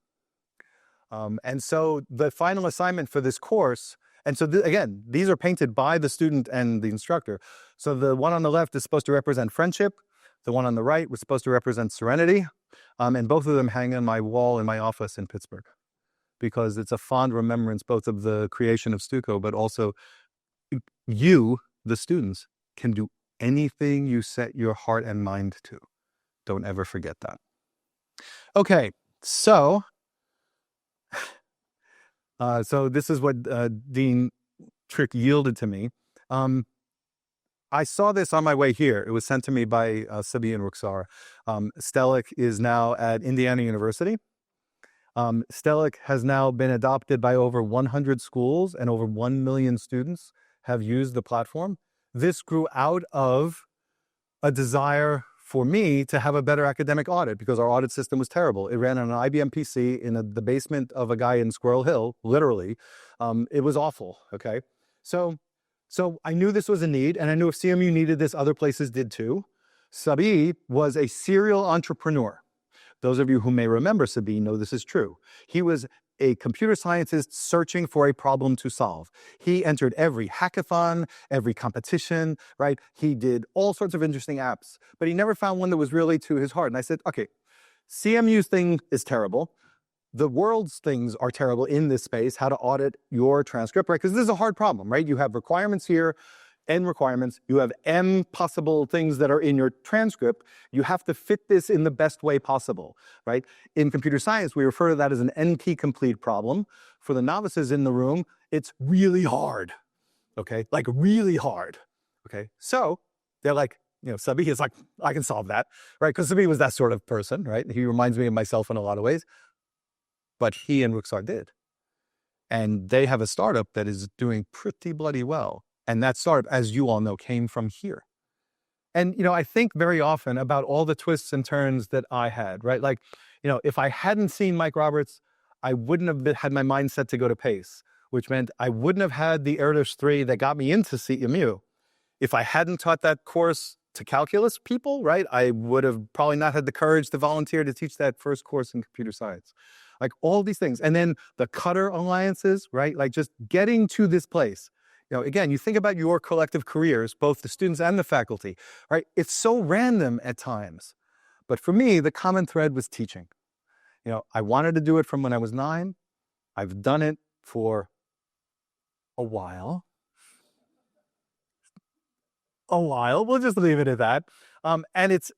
And so the final assignment for this course, and so again, these are painted by the student and the instructor. So the one on the left is supposed to represent friendship. The one on the right was supposed to represent serenity. And both of them hang on my wall in my office in Pittsburgh because it's a fond remembrance both of the creation of Stucco, but also you, the students, can do anything you set your heart and mind to. Don't ever forget that. Okay, so this is what Dean Trick yielded to me. I saw this on my way here. It was sent to me by Sabi and Ruxar. Stehlik is now at Indiana University. Stehlik has now been adopted by over 100 schools and over 1 million students have used the platform. This grew out of a desire for me to have a better academic audit because our audit system was terrible. It ran on an IBM PC in the basement of a guy in Squirrel Hill, literally. It was awful, okay? So I knew this was a need, and I knew if CMU needed this, other places did too. Sabi was a serial entrepreneur. Those of you who may remember Sabi know this is true. He was a computer scientist searching for a problem to solve. He entered every hackathon, every competition, right? He did all sorts of interesting apps, but he never found one that was really to his heart. And I said, okay, CMU's thing is terrible. The world's things are terrible in this space, how to audit your transcript, right? Because this is a hard problem, right? You have requirements here, N requirements. You have M possible things that are in your transcript. You have to fit this in the best way possible, right? In computer science, we refer to that as an NP complete problem. For the novices in the room, it's really hard, okay? Like really hard, okay? So they're like, Sabi is like, I can solve that, right? Because Sabi was that sort of person, right? He reminds me of myself in a lot of ways. But he and Ruxar did. And they have a startup that is doing pretty bloody well. And that startup, as you all know, came from here. And, I think very often about all the twists and turns that I had, right? Like, if I hadn't seen Mike Roberts, I wouldn't have had my mindset to go to PACE, which meant I wouldn't have had the Erdős 3 that got me into CMU. If I hadn't taught that course to calculus people, right, I would have probably not had the courage to volunteer to teach that first course in computer science. Like all these things. And then the Cutter alliances, right? Like just getting to this place. Again, you think about your collective careers, both the students and the faculty, right? It's so random at times. But for me, the common thread was teaching. I wanted to do it from when I was 9. I've done it for a while. We'll just leave it at that. And it's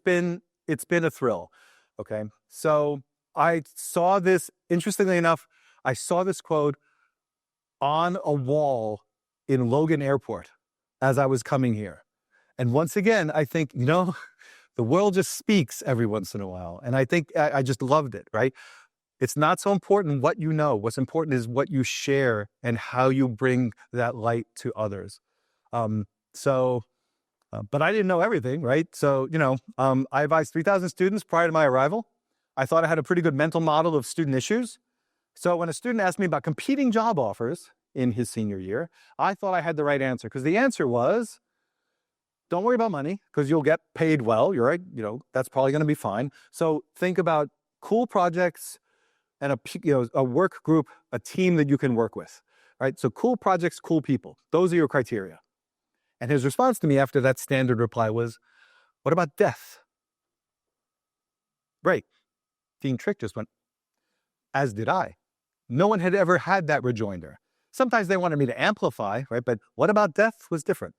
been a thrill. Okay. So I saw this, interestingly enough, I saw this quote on a wall in Logan Airport as I was coming here. And once again, I think, the world just speaks every once in a while. And I think I just loved it, right? It's not so important what you know. What's important is what you share and how you bring that light to others. But I didn't know everything, right? So, I advised 3,000 students prior to my arrival. I thought I had a pretty good mental model of student issues. So when a student asked me about competing job offers, in his senior year. I thought I had the right answer because the answer was, don't worry about money because you'll get paid well. You're right. That's probably going to be fine. So think about cool projects and a work group, a team that you can work with, right? So cool projects, cool people. Those are your criteria. And his response to me after that standard reply was, what about death? Right. Dean Trick just went, as did I. No one had ever had that rejoinder. Sometimes they wanted me to amplify, right? But what about death was different.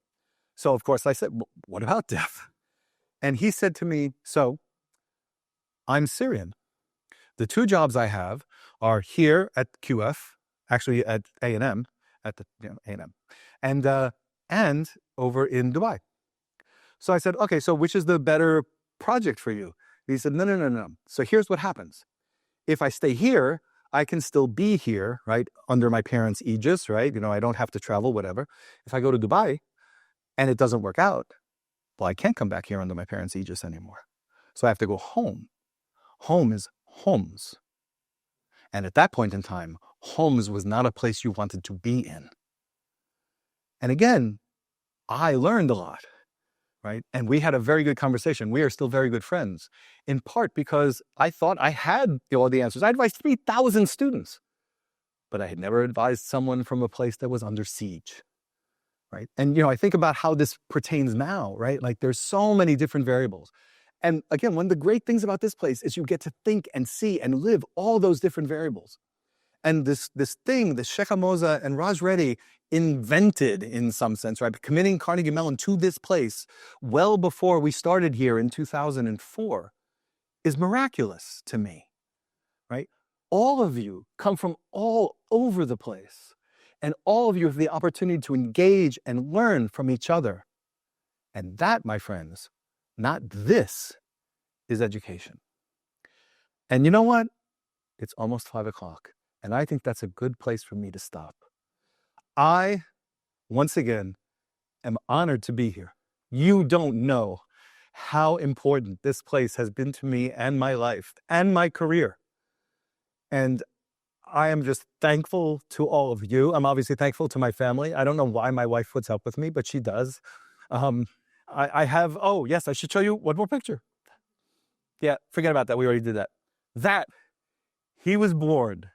So of course I said, what about death? And he said to me, so I'm Syrian. The two jobs I have are here at QF, actually at A&M, at the A&M, and over in Dubai. So I said, okay, so which is the better project for you? He said, no. So here's what happens. If I stay here, I can still be here, right, under my parents' aegis, right? I don't have to travel, whatever. If I go to Dubai and it doesn't work out, well, I can't come back here under my parents' aegis anymore. So I have to go home. Home is Homs. And at that point in time, Homs was not a place you wanted to be in. And again, I learned a lot, right? And we had a very good conversation. We are still very good friends, in part because I thought I had all the answers. I advised 3,000 students, but I had never advised someone from a place that was under siege, right? And, I think about how this pertains now, right? Like there's so many different variables. And again, one of the great things about this place is you get to think and see and live all those different variables. And this thing that Sheikh Moza and Raj Reddy invented in some sense, right? Committing Carnegie Mellon to this place well before we started here in 2004 is miraculous to me, right? All of you come from all over the place, and all of you have the opportunity to engage and learn from each other. And that, my friends, not this, is education. And you know what? It's almost 5 o'clock. And I think that's a good place for me to stop. I, once again, am honored to be here. You don't know how important this place has been to me and my life and my career. And I am just thankful to all of you. I'm obviously thankful to my family. I don't know why my wife puts up with me, but she does. I have, oh, yes, I should show you one more picture. Yeah, forget about that. We already did that. He was born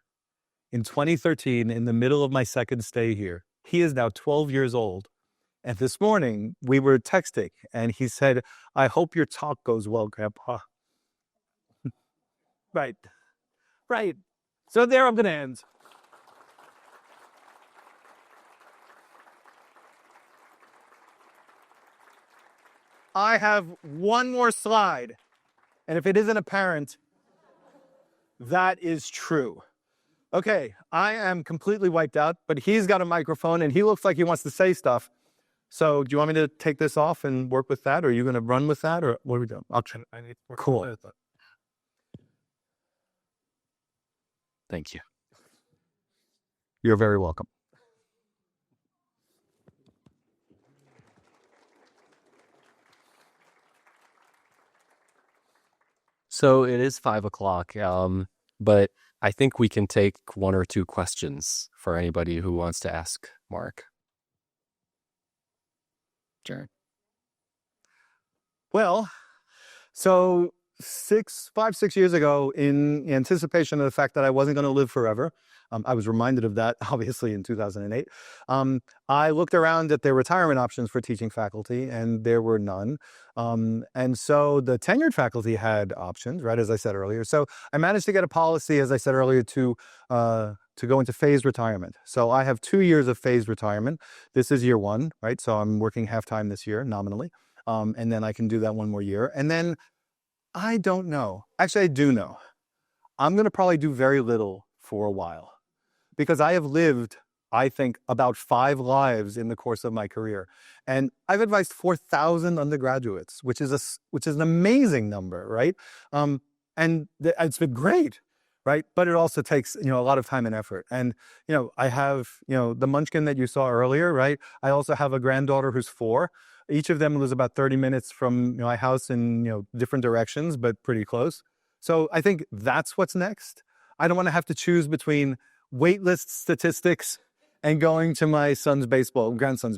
in 2013 in the middle of my second stay here. He is now 12 years old. And this morning we were texting and he said, I hope your talk goes well, Grandpa. Right. So there I'm going to end. I have one more slide. And if it isn't apparent, that is true. Okay, I am completely wiped out, but he's got a microphone and he looks like he wants to say stuff. So do you want me to take this off and work with that? Or are you going to run with that? Or what are we doing? I'll try. I need to work. Cool. Thank you. You're very welcome. So it is 5 o'clock, but I think we can take one or two questions for anybody who wants to ask Mark. Jared. Well, so 6 years ago, in anticipation of the fact that I wasn't going to live forever, I was reminded of that, obviously, in 2008. I looked around at their retirement options for teaching faculty, and there were none. And so the tenured faculty had options, right, as I said earlier. So I managed to get a policy, as I said earlier, to go into phased retirement. So I have 2 years of phased retirement. This is year one, right? So I'm working half-time this year, nominally. And then I can do that one more year. And then I don't know. Actually, I do know. I'm going to probably do very little for a while because I have lived, I think, about 5 lives in the course of my career. And I've advised 4,000 undergraduates, which is an amazing number, right? And it's been great, right? But it also takes, a lot of time and effort. And, I have, the munchkin that you saw earlier, right? I also have a granddaughter who's 4. Each of them lives about 30 minutes from my house in, different directions, but pretty close. So I think that's what's next. I don't want to have to choose between wait list statistics and going to my grandson's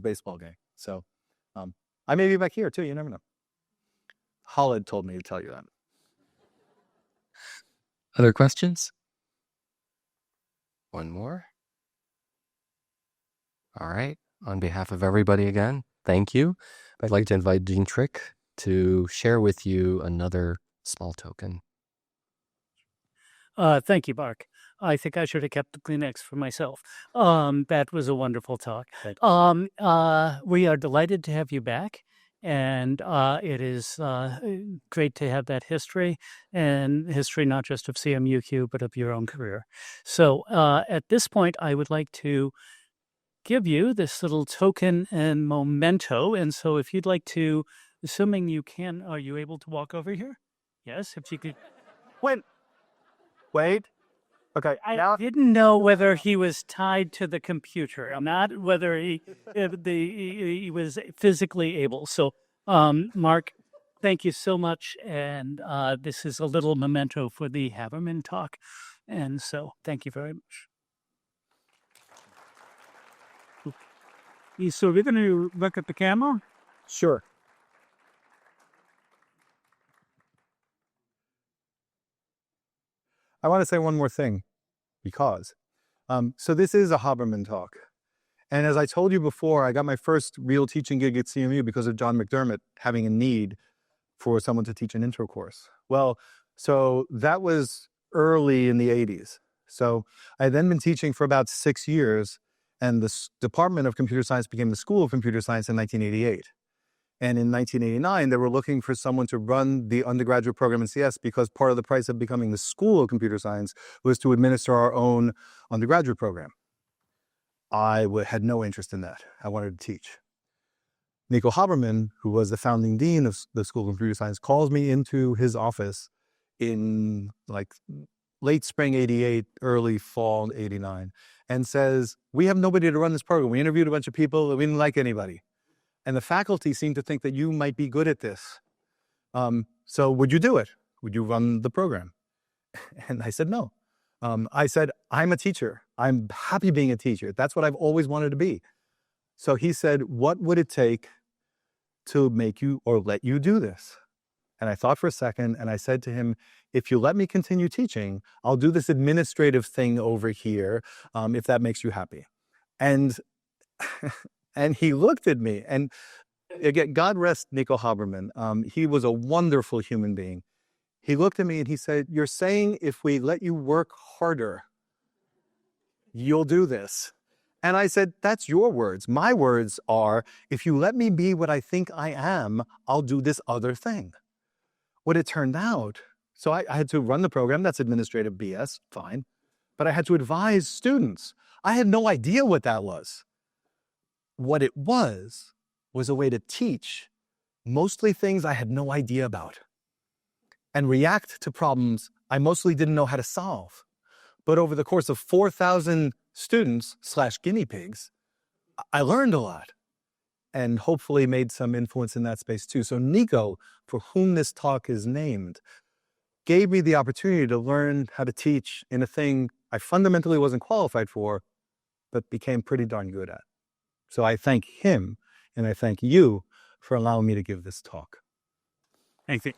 baseball game. So I may be back here too. You never know. Khalid told me to tell you that. Other questions? One more. All right. On behalf of everybody again, thank you. I'd like to invite Jean Trick to share with you another small token. Thank you, Mark. I think I should have kept the Kleenex for myself. That was a wonderful talk. We are delighted to have you back. And it is great to have that history, and history not just of CMU-Q, but of your own career. So at this point, I would like to give you this little token and memento. And so if you'd like to, assuming you can, are you able to walk over here? Yes, if you could. Wait. Okay. I didn't know whether he was tied to the computer, not whether he was physically able. So, Mark, thank you so much. And this is a little memento for the Habermann talk. And so thank you very much. So we're going to look at the camera? Sure. I want to say one more thing, because so this is a Habermann talk. And as I told you before, I got my first real teaching gig at CMU because of John McDermott having a need for someone to teach an intro course. Well, so that was early in the 80s. So I had then been teaching for about 6 years, and the Department of Computer Science became the School of Computer Science in 1988. And in 1989, they were looking for someone to run the undergraduate program in CS, because part of the price of becoming the School of Computer Science was to administer our own undergraduate program. I had no interest in that. I wanted to teach. Nico Habermann, who was the founding dean of the School of Computer Science, calls me into his office in like late spring 88, early fall 89, and says, "We have nobody to run this program. We interviewed a bunch of people, and we didn't like anybody. And the faculty seem to think that you might be good at this. So would you do it? Would you run the program?" And I said, no. I said, I'm a teacher. I'm happy being a teacher. That's what I've always wanted to be. So he said, what would it take to make you or let you do this? And I thought for a second, and I said to him, if you let me continue teaching, I'll do this administrative thing over here, if that makes you happy. And and he looked at me, and again, God rest Nico Habermann. He was a wonderful human being. He looked at me and he said, you're saying if we let you work harder, you'll do this. And I said, that's your words. My words are, if you let me be what I think I am, I'll do this other thing. What it turned out, so I had to run the program. That's administrative BS, fine. But I had to advise students. I had no idea what that was. What it was a way to teach mostly things I had no idea about, and react to problems I mostly didn't know how to solve. But over the course of 4,000 students / guinea pigs, I learned a lot, and hopefully made some influence in that space too. So Nico, for whom this talk is named, gave me the opportunity to learn how to teach in a thing I fundamentally wasn't qualified for, but became pretty darn good at. So I thank him, and I thank you for allowing me to give this talk. Thank you.